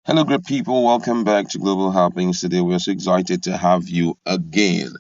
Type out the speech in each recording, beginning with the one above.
Hello, great people. Welcome back to Global Happenings. Today, we're so excited to have you again.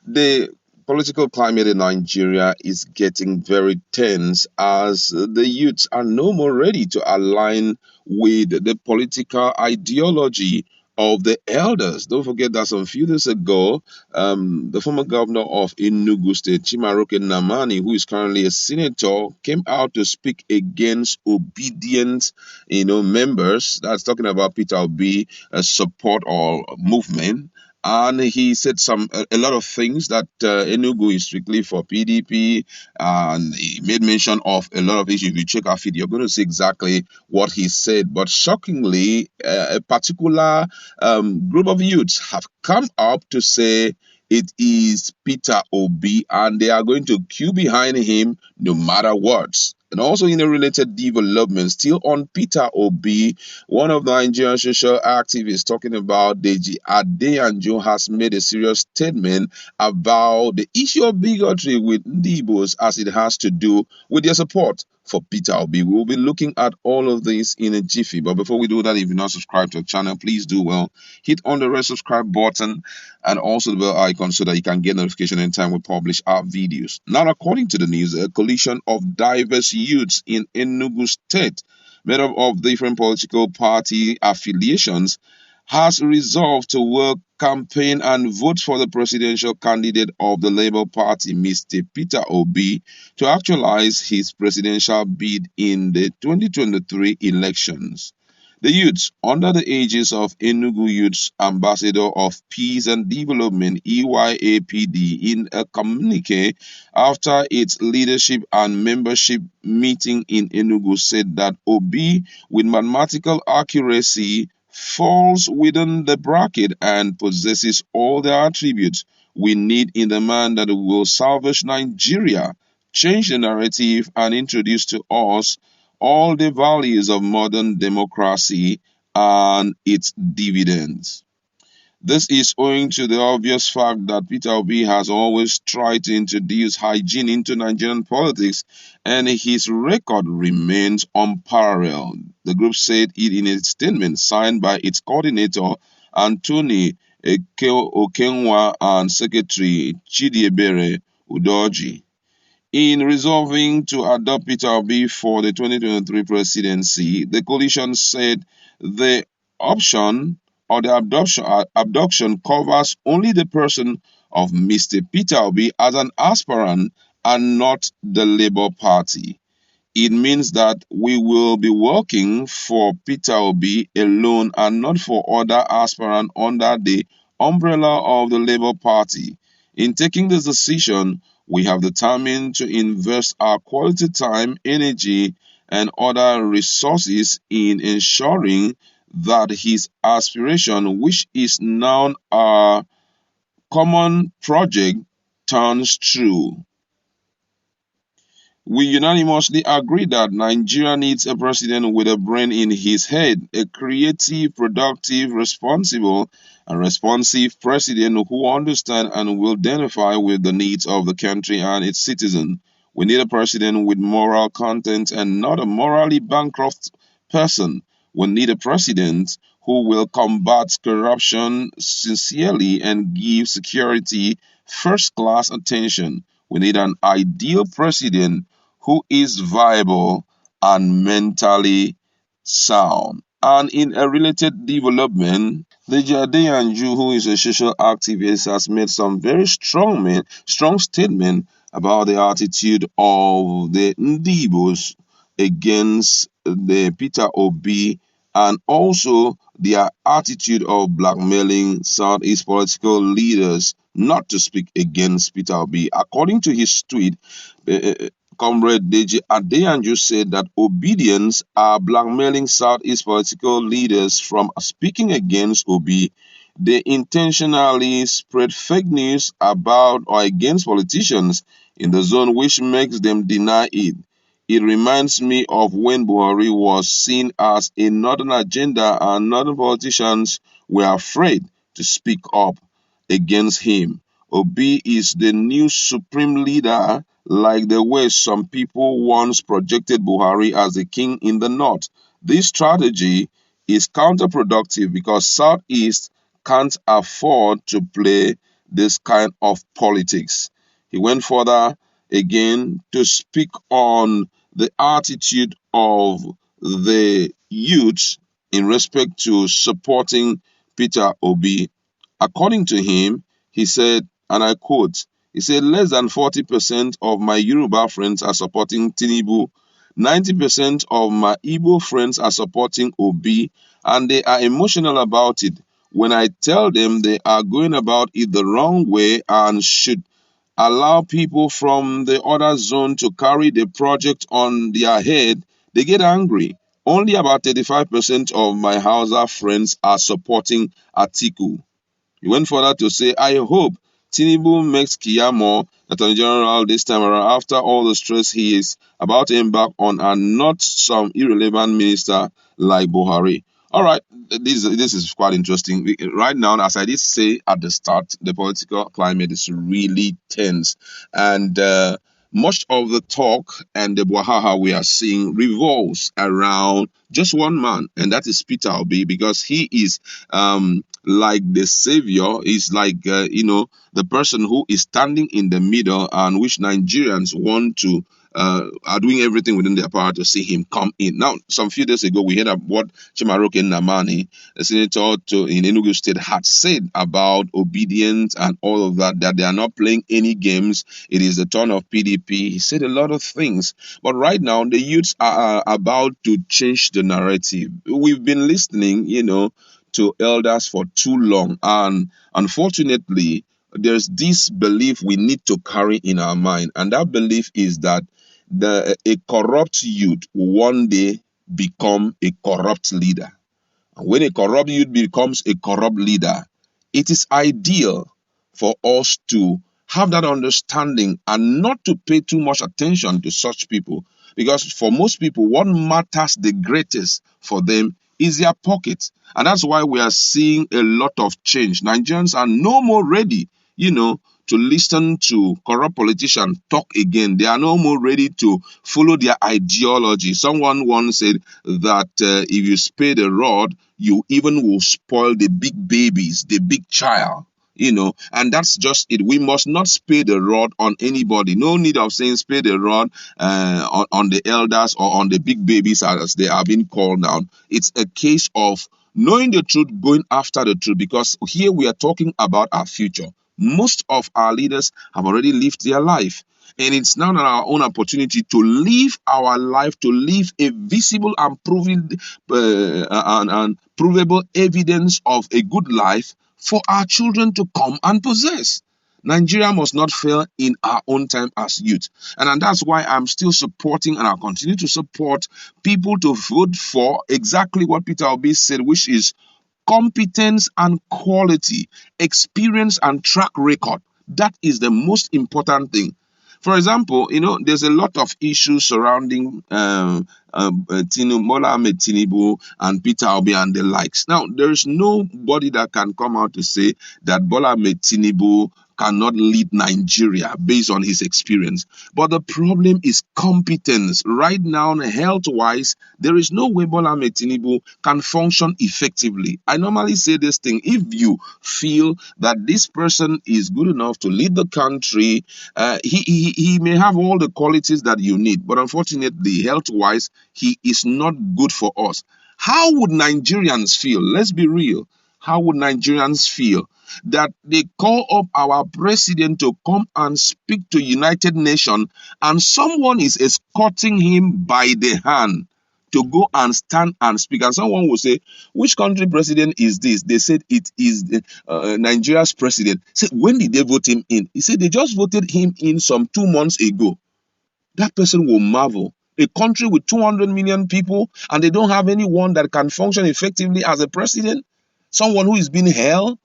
The political climate in Nigeria is getting very tense as the youths are no more ready to align with the political ideology of the elders. Don't forget that some few days ago, the former governor of Enugu State, Nnamani, who is currently a senator, came out to speak against obedient, members. That's talking about Peter Obi, support or movement, and he said a lot of things that Enugu is strictly for PDP, and he made mention of a lot of issues. If you check our feed, you're going to see exactly what he said. But shockingly, a particular group of youths have come up to say it is Peter Obi, and they are going to queue behind him no matter what. And also in a related development, still on Peter Obi, one of the Nigerian social activists talking about Deji Adeyanju has made a serious statement about the issue of bigotry with Igbos as it has to do with their support for Peter Obi. We'll be looking at all of this in a jiffy. But before we do that, if you're not subscribed to the channel, please do well. Hit on the red subscribe button and also the bell icon so that you can get notification anytime we publish our videos. Now, according to the news, a coalition of diverse youths in Enugu State made up of different political party affiliations, has resolved to work, campaign, and vote for the presidential candidate of the Labour Party, Mr. Peter Obi, to actualize his presidential bid in the 2023 elections. The youths, under the aegis of Enugu Youths Ambassador of Peace and Development (EYAPD), in a communique after its leadership and membership meeting in Enugu, said that Obi, with mathematical accuracy, falls within the bracket and possesses all the attributes we need in the man that will salvage Nigeria, change the narrative, and introduce to us all the values of modern democracy and its dividends. This is owing to the obvious fact that Peter Obi has always tried to introduce hygiene into Nigerian politics, and his record remains unparalleled. The group said it in a statement signed by its coordinator, Anthony Okenwa, and secretary Chidiebere Udoji. In resolving to adopt Peter Obi for the 2023 presidency, the coalition said the option or the abduction covers only the person of Mr. Peter Obi as an aspirant and not the Labour Party. It means that we will be working for Peter Obi alone and not for other aspirants under the umbrella of the Labour Party. In taking this decision, we have determined to invest our quality time, energy, and other resources in ensuring that his aspiration, which is now our common project, turns true. We unanimously agree that Nigeria needs a president with a brain in his head, a creative, productive, responsible, and responsive president who understands and will identify with the needs of the country and its citizens. We need a president with moral content and not a morally bankrupt person. We need a president who will combat corruption sincerely and give security first class attention. We need an ideal president who is viable and mentally sound. And in a related development, Deji Adeyanju, who is a social activist, has made some very strong statement about the attitude of the Ndibos against the Peter Obi, and also their attitude of blackmailing Southeast political leaders not to speak against Peter Obi. According to his tweet, Comrade Deji Adeyanju said that obedience are blackmailing Southeast political leaders from speaking against Obi. They intentionally spread fake news about or against politicians in the zone, which makes them deny it. It reminds me of when Buhari was seen as a northern agenda and northern politicians were afraid to speak up against him. Obi is the new supreme leader, like the way some people once projected Buhari as the king in the north. This strategy is counterproductive because Southeast can't afford to play this kind of politics. He went further again to speak on the attitude of the youth in respect to supporting Peter Obi. According to him, he said, and I quote, he said, less than 40% of my Yoruba friends are supporting Tinubu, 90% of my Igbo friends are supporting Obi, and they are emotional about it. When I tell them they are going about it the wrong way and should allow people from the other zone to carry the project on their head, they get angry. Only about 35% of my Hausa friends are supporting Atiku. He went further to say, I hope Tinubu makes Kiyamo Attorney General this time around after all the stress he is about to embark on and not some irrelevant minister like Buhari. All right, this is quite interesting. Right now, as I did say at the start, the political climate is really tense. And much of the talk and the Bwahaha we are seeing revolves around just one man, and that is Peter Obi, because he is like the savior, is like the person who is standing in the middle and which Nigerians want to are doing everything within their power to see him come in. Now, some few days ago, we heard of what Sen.Nnamani, the senator in Enugu State, had said about obedience and all of that, that they are not playing any games. It is the turn of PDP. He said a lot of things. But right now, the youths are about to change the narrative. We've been listening, to elders for too long. And unfortunately, there's this belief we need to carry in our mind. And that belief is that a corrupt youth will one day become a corrupt leader. And when a corrupt youth becomes a corrupt leader, it is ideal for us to have that understanding and not to pay too much attention to such people. Because for most people, what matters the greatest for them is their pocket. And that's why we are seeing a lot of change. Nigerians are no more ready, to listen to corrupt politicians talk again. They are no more ready to follow their ideology. Someone once said that if you spare the rod, you even will spoil the big babies, the big child. And that's just it. We must not spare the rod on anybody. No need of saying spare the rod on the elders or on the big babies as they are being called now. It's a case of knowing the truth, going after the truth, because here we are talking about our future. Most of our leaders have already lived their life. And it's now our own opportunity to live our life, to live a visible and and provable evidence of a good life for our children to come and possess. Nigeria must not fail in our own time as youth. And that's why I'm still supporting and I'll continue to support people to vote for exactly what Peter Obi said, which is competence and quality, experience and track record. That is the most important thing. For example, there's a lot of issues surrounding Bola Ahmed Tinubu and Peter Obi and the likes. Now, there is nobody that can come out to say that Bola Ahmed Tinubu cannot lead Nigeria based on his experience. But the problem is competence. Right now, health-wise, there is no way Bola Ahmed Tinubu can function effectively. I normally say this thing: if you feel that this person is good enough to lead the country, he may have all the qualities that you need, but unfortunately, health-wise, he is not good for us. How would Nigerians feel? Let's be real. How would Nigerians feel that they call up our president to come and speak to United Nations and someone is escorting him by the hand to go and stand and speak? And someone will say, which country president is this? They said it is Nigeria's president. Say, when did they vote him in? He said they just voted him in some 2 months ago. That person will marvel. A country with 200 million people and they don't have anyone that can function effectively as a president? Someone who is being held?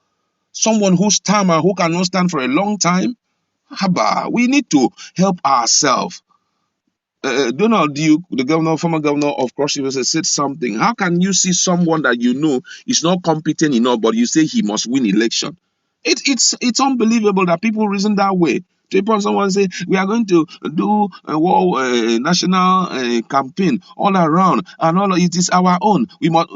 Someone who's stammer, who cannot stand for a long time? Haba, we need to help ourselves. Donald Duke, the former governor of Cross River, said something. How can you see someone that you know is not competent enough, but you say he must win election? It's unbelievable that people reason that way. To a point, someone say we are going to do a war, national campaign all around, and all it is our own. We must.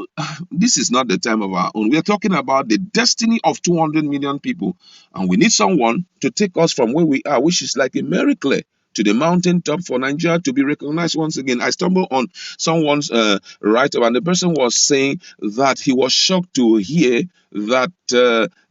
This is not the time of our own. We are talking about the destiny of 200 million people, and we need someone to take us from where we are, which is like a miracle, to the mountaintop for Nigeria to be recognized once again. I stumbled on someone's write up, and the person was saying that he was shocked to hear that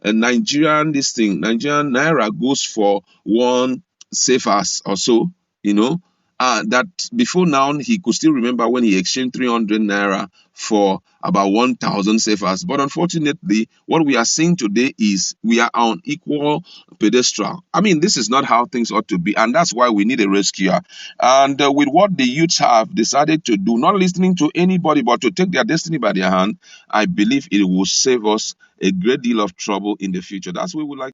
a Nigerian naira goes for one CFAs or so, you know. That before now he could still remember when he exchanged 300 naira for about 1,000 CFAs. But unfortunately, what we are seeing today is we are on equal pedestal. I mean, this is not how things ought to be, and that's why we need a rescuer. And with what the youths have decided to do, not listening to anybody but to take their destiny by their hand, I believe it will save us a great deal of trouble in the future. That's what we would like